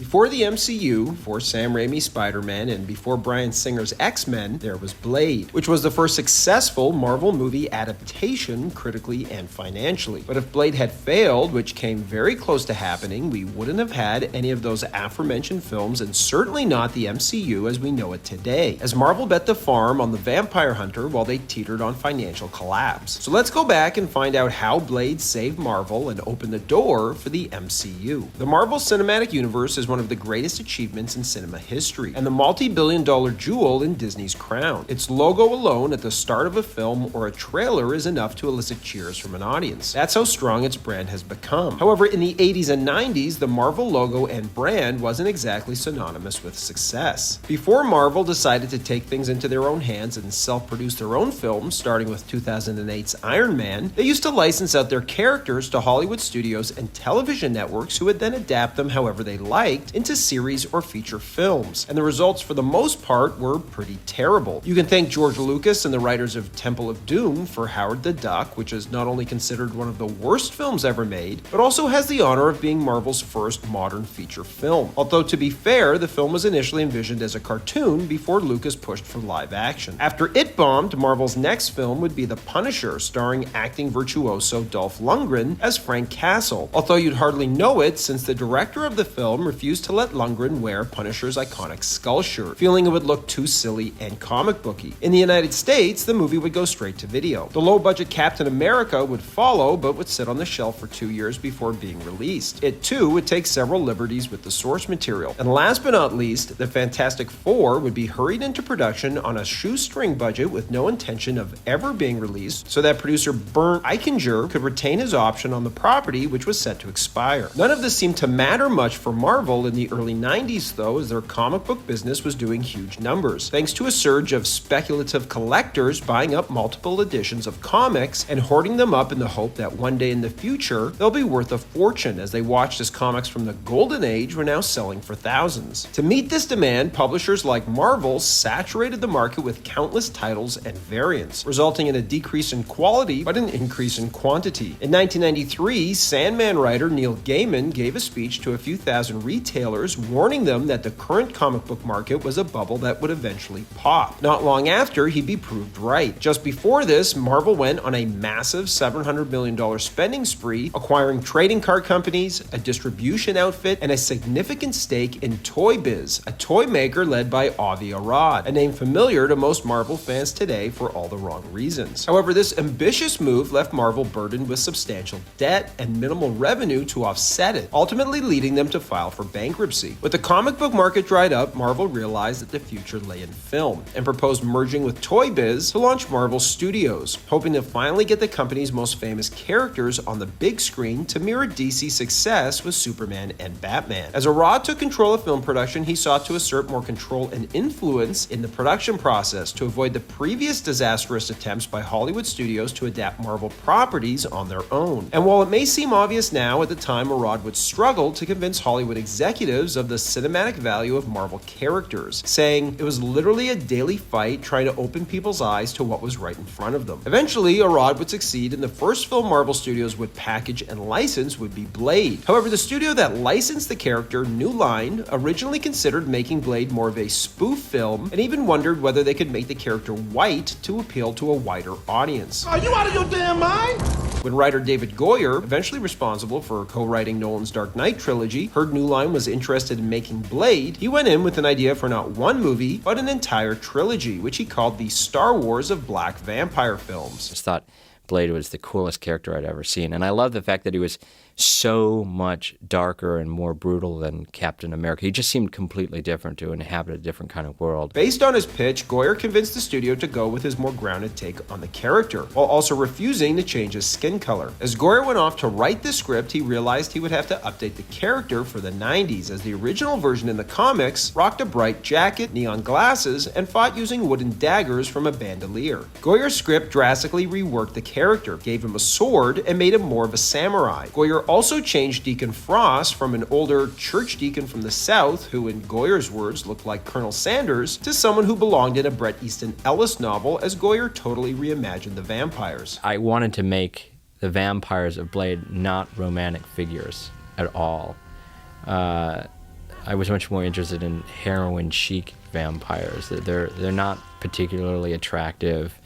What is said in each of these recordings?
Before the MCU, before Sam Raimi's Spider-Man, and before Bryan Singer's X-Men, there was Blade, which was the first successful Marvel movie adaptation critically and financially. But if Blade had failed, which came very close to happening, we wouldn't have had any of those aforementioned films, and certainly not the MCU as we know it today, as Marvel bet the farm on the vampire hunter while they teetered on financial collapse. So let's go back and find out how Blade saved Marvel and opened the door for the MCU. The Marvel Cinematic Universe is one of the greatest achievements in cinema history, and the multi-billion-dollar jewel in Disney's crown. Its logo alone at the start of a film or a trailer is enough to elicit cheers from an audience. That's how strong its brand has become. However, in the 80s and 90s, the Marvel logo and brand wasn't exactly synonymous with success. Before Marvel decided to take things into their own hands and self-produce their own films, starting with 2008's Iron Man, they used to license out their characters to Hollywood studios and television networks who would then adapt them however they liked into series or feature films. And the results for the most part were pretty terrible. You can thank George Lucas and the writers of Temple of Doom for Howard the Duck, which is not only considered one of the worst films ever made, but also has the honor of being Marvel's first modern feature film. Although to be fair, the film was initially envisioned as a cartoon before Lucas pushed for live action. After it bombed, Marvel's next film would be The Punisher, starring acting virtuoso Dolph Lundgren as Frank Castle, although you'd hardly know it since the director of the film refused to let Lundgren wear Punisher's iconic skull shirt, feeling it would look too silly and comic booky. In the United States, the movie would go straight to video. The low-budget Captain America would follow, but would sit on the shelf for 2 years before being released. It too would take several liberties with the source material. And last but not least, the Fantastic Four would be hurried into production on a shoestring budget with no intention of ever being released, so that producer Bernd Eichinger could retain his option on the property, which was set to expire. None of this seemed to matter much for Marvel in the early 90s though, as their comic book business was doing huge numbers, thanks to a surge of speculative collectors buying up multiple editions of comics and hoarding them up in the hope that one day in the future they'll be worth a fortune, as they watched as comics from the golden age were now selling for thousands. To meet this demand, publishers like Marvel saturated the market with countless titles and variants, resulting in a decrease in quality but an increase in quantity. In 1993, Sandman writer Neil Gaiman gave a speech to a few thousand retailers warning them that the current comic book market was a bubble that would eventually pop. Not long after, he'd be proved right. Just before this, Marvel went on a massive $700 million spending spree, acquiring trading card companies, a distribution outfit, and a significant stake in Toy Biz, a toy maker led by Avi Arad, a name familiar to most Marvel fans today for all the wrong reasons. However, this ambitious move left Marvel burdened with substantial debt and minimal revenue to offset it, ultimately leading them to file for bankruptcy. With the comic book market dried up, Marvel realized that the future lay in film and proposed merging with Toy Biz to launch Marvel Studios, hoping to finally get the company's most famous characters on the big screen to mirror DC's success with Superman and Batman. As Arad took control of film production, he sought to assert more control and influence in the production process to avoid the previous disastrous attempts by Hollywood studios to adapt Marvel properties on their own. And while it may seem obvious now, at the time Arad would struggle to convince Hollywood executives of the cinematic value of Marvel characters, saying it was literally a daily fight trying to open people's eyes to what was right in front of them. Eventually, Arad would succeed, and the first film Marvel Studios would package and license would be Blade. However, the studio that licensed the character, New Line, originally considered making Blade more of a spoof film, and even wondered whether they could make the character white to appeal to a wider audience. Are you out of your damn mind? When writer David Goyer, eventually responsible for co-writing Nolan's Dark Knight trilogy, heard New Line was interested in making Blade, he went in with an idea for not one movie, but an entire trilogy, which he called the Star Wars of Black vampire films. I just thought Blade was the coolest character I'd ever seen, and I love the fact that he was so much darker and more brutal than Captain America. He just seemed completely different to inhabit a different kind of world. Based on his pitch, Goyer convinced the studio to go with his more grounded take on the character, while also refusing to change his skin color. As Goyer went off to write the script, he realized he would have to update the character for the 90s, as the original version in the comics rocked a bright jacket, neon glasses, and fought using wooden daggers from a bandolier. Goyer's script drastically reworked the character, gave him a sword, and made him more of a samurai. Goyer also changed Deacon Frost from an older church deacon from the South, who in Goyer's words looked like Colonel Sanders, to someone who belonged in a Bret Easton Ellis novel, as Goyer totally reimagined the vampires. I wanted to make the vampires of Blade not romantic figures at all. I was much more interested in heroin chic vampires. They're not particularly attractive.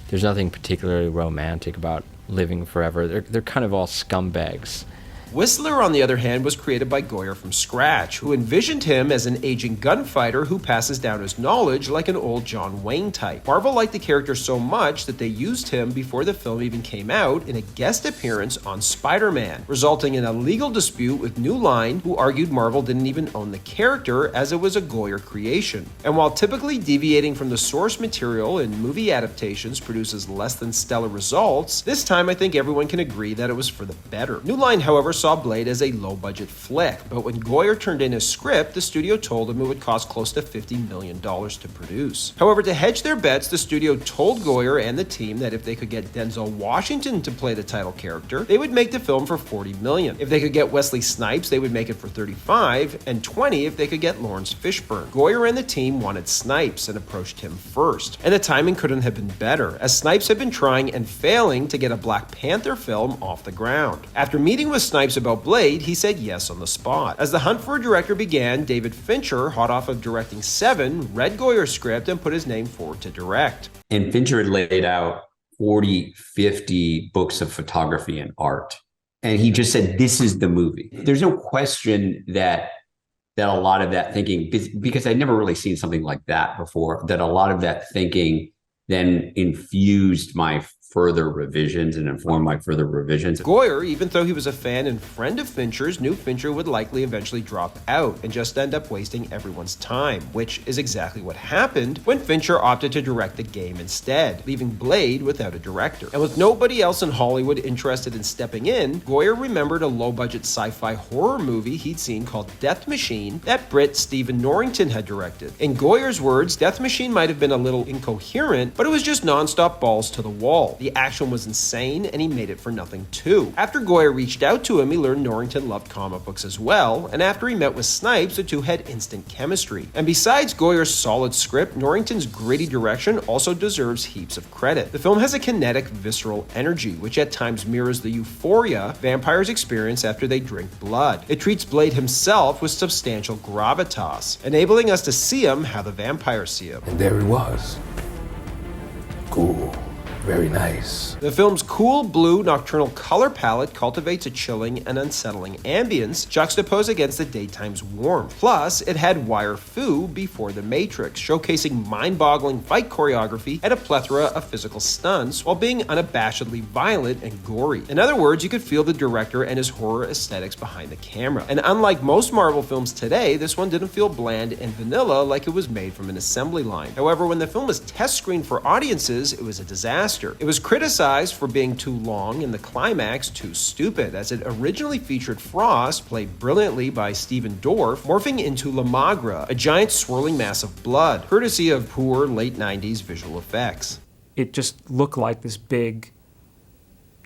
There's nothing particularly romantic about living forever. They're kind of all scumbags. Whistler, on the other hand, was created by Goyer from scratch, who envisioned him as an aging gunfighter who passes down his knowledge like an old John Wayne type. Marvel liked the character so much that they used him before the film even came out in a guest appearance on Spider-Man, resulting in a legal dispute with New Line, who argued Marvel didn't even own the character as it was a Goyer creation. And while typically deviating from the source material in movie adaptations produces less than stellar results, this time I think everyone can agree that it was for the better. New Line, however, saw Blade as a low-budget flick, but when Goyer turned in his script, the studio told him it would cost close to $50 million to produce. However, to hedge their bets, the studio told Goyer and the team that if they could get Denzel Washington to play the title character, they would make the film for $40 million. If they could get Wesley Snipes, they would make it for $35, and $20 if they could get Lawrence Fishburne. Goyer and the team wanted Snipes and approached him first, and the timing couldn't have been better, as Snipes had been trying and failing to get a Black Panther film off the ground. After meeting with Snipes about Blade, he said yes on the spot. As the hunt for a director began, David Fincher, hot off of directing Seven, read Goyer's script and put his name forward to direct. And Fincher had laid out 40, 50 books of photography and art. And he just said, this is the movie. There's no question that a lot of that thinking, because I'd never really seen something like that before, that a lot of that thinking then infused my further revisions and informed my further revisions. Goyer, even though he was a fan and friend of Fincher's, knew Fincher would likely eventually drop out and just end up wasting everyone's time, which is exactly what happened when Fincher opted to direct the game instead, leaving Blade without a director. And with nobody else in Hollywood interested in stepping in, Goyer remembered a low-budget sci-fi horror movie he'd seen called Death Machine that Brit Stephen Norrington had directed. In Goyer's words, Death Machine might have been a little incoherent, but it was just non-stop balls to the wall. The action was insane, and he made it for nothing too. After Goyer reached out to him, he learned Norrington loved comic books as well, and after he met with Snipes, the two had instant chemistry. And besides Goyer's solid script, Norrington's gritty direction also deserves heaps of credit. The film has a kinetic, visceral energy, which at times mirrors the euphoria vampires experience after they drink blood. It treats Blade himself with substantial gravitas, enabling us to see him how the vampires see him. And there he was. Cool. Very nice. The film's cool blue nocturnal color palette cultivates a chilling and unsettling ambience juxtaposed against the daytime's warmth. Plus, it had wire fu before The Matrix, showcasing mind-boggling fight choreography and a plethora of physical stunts while being unabashedly violent and gory. In other words, you could feel the director and his horror aesthetics behind the camera. And unlike most Marvel films today, this one didn't feel bland and vanilla like it was made from an assembly line. However, when the film was test screened for audiences, it was a disaster. It was criticized for being too long and the climax too stupid, as it originally featured Frost, played brilliantly by Stephen Dorff, morphing into La Magra, a giant swirling mass of blood, courtesy of poor late 90s visual effects. It just looked like this big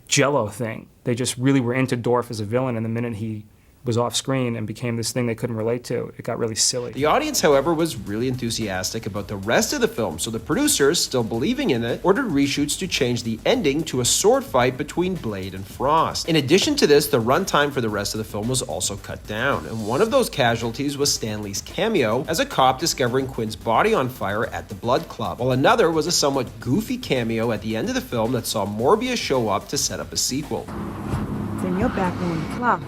Jell-O thing. They just really were into Dorff as a villain, and the minute he was off screen and became this thing they couldn't relate to, it got really silly. The audience, however, was really enthusiastic about the rest of the film, so the producers, still believing in it, ordered reshoots to change the ending to a sword fight between Blade and Frost. In addition to this, the runtime for the rest of the film was also cut down, and one of those casualties was Stan Lee's cameo as a cop discovering Quinn's body on fire at the Blood Club, while another was a somewhat goofy cameo at the end of the film that saw Morbius show up to set up a sequel. Then you're back on the clock.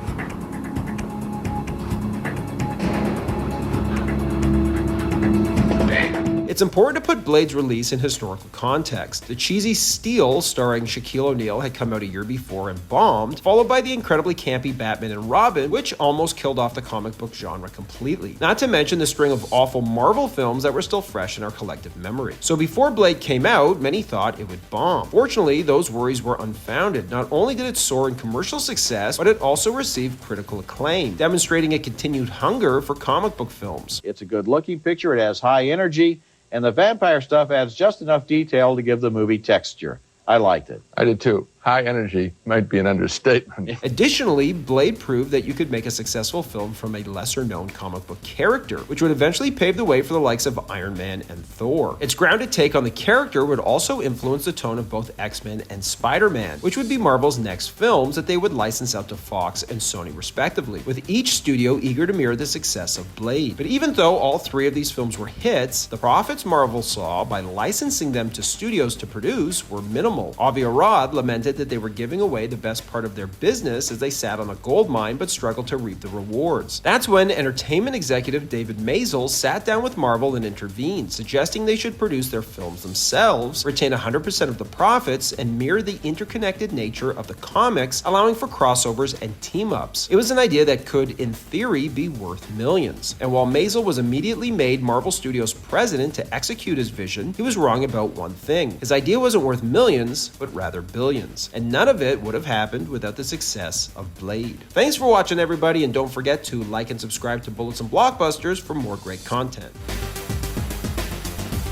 It's important to put Blade's release in historical context. The cheesy Steel, starring Shaquille O'Neal, had come out a year before and bombed, followed by the incredibly campy Batman and Robin, which almost killed off the comic book genre completely. Not to mention the string of awful Marvel films that were still fresh in our collective memory. So before Blade came out, many thought it would bomb. Fortunately, those worries were unfounded. Not only did it soar in commercial success, but it also received critical acclaim, demonstrating a continued hunger for comic book films. It's a good-looking picture, it has high energy, and the vampire stuff adds just enough detail to give the movie texture. I liked it. I did too. High energy might be an understatement. Additionally, Blade proved that you could make a successful film from a lesser-known comic book character, which would eventually pave the way for the likes of Iron Man and Thor. Its grounded take on the character would also influence the tone of both X-Men and Spider-Man, which would be Marvel's next films that they would license out to Fox and Sony respectively, with each studio eager to mirror the success of Blade. But even though all three of these films were hits, the profits Marvel saw by licensing them to studios to produce were minimal. Avi Arad lamented that they were giving away the best part of their business as they sat on a gold mine but struggled to reap the rewards. That's when entertainment executive David Maisel sat down with Marvel and intervened, suggesting they should produce their films themselves, retain 100% of the profits, and mirror the interconnected nature of the comics, allowing for crossovers and team-ups. It was an idea that could, in theory, be worth millions. And while Maisel was immediately made Marvel Studios president to execute his vision, he was wrong about one thing. His idea wasn't worth millions, but rather billions. And none of it would have happened without the success of Blade. Thanks for watching, everybody, and don't forget to like and subscribe to Bullets and Blockbusters for more great content.